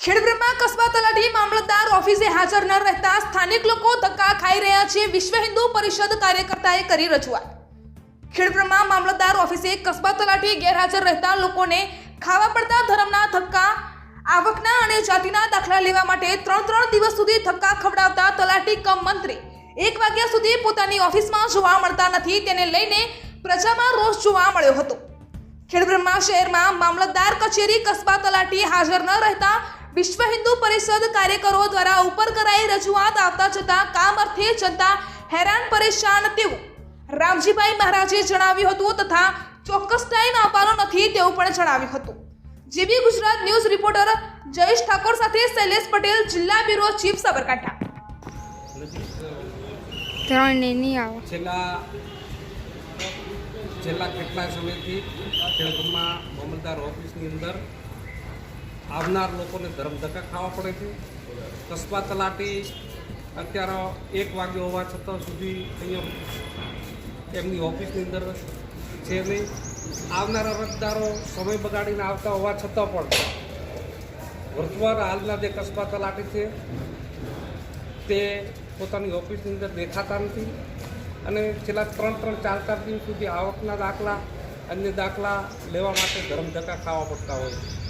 ખેડબ્રહ્મા કસ્બા તલાટી મામલતદાર ઓફિસે હાજર ન રહેતા સ્થાનિક લોકો ધક્કા ખાઈ રહ્યા છે। વિશ્વ હિન્દુ પરિષદ કાર્યકર્તાએ કરી રજૂઆત। ખેડબ્રહ્મા મામલતદાર ઓફિસે કસ્બા તલાટી ગેરહાજર રહેતા લોકોને ખાવા પડતા ધર્મના ધક્કા, આવકના અને જાતિના દાખલા લેવા માટે 3 દિવસ સુધી ધક્કા ખવડાવતા તલાટી કમ મંત્રી 1 વાગ્યા સુધી પોતાની ઓફિસમાં જોવા મળતા નથી। તેને લઈને પ્રજામાં રોષ જોવા મળ્યો હતો। ખેડબ્રહ્મા શહેરમાં મામલતદાર કચેરી કસ્બા તલાટી હાજર ન રહેતા વિશ્વ હિન્દુ પરિષદ કાર્યકરો દ્વારા ઉપર કરાઈ રજૂઆત આવતા જતા કામ અર્થે જનતા હેરાન પરેશાન તેવું રામજીભાઈ મહારાજે જણાવ્યું હતું તથા ચોક્કસ ટાઈમ આપવાનો નથી તેવું પણ જણાવ્યું હતું। GB Gujarat news reporter Jayesh Thakor સાથે શૈલેષ પટેલ, જિલ્લા બ્યુરો ચીફ, સાબરકાંઠા। છેલ્લા કેટલાક સમયથી ખેડબ્રહ્મા મામલતદાર ઓફિસની અંદર આવનાર લોકોને ધર્મ ધક્કા ખાવા પડે છે। કસ્બા તલાટી અત્યારે 1 વાગ્યો હોવા છતાં સુધી અહીંયા એમની ઓફિસની અંદર છે નહીં। આવનારા અરજદારો સમય બગાડીને આવતા હોવા છતાં પણ વર્તમાન હાલના જે કસ્બા તલાટી છે તે પોતાની ઓફિસની અંદર દેખાતા નથી અને છેલ્લા 3-4 દિવસ સુધી આવકના દાખલા, અન્ય દાખલા લેવા માટે ધર્મ ધક્કા ખાવા પડતા હોય છે।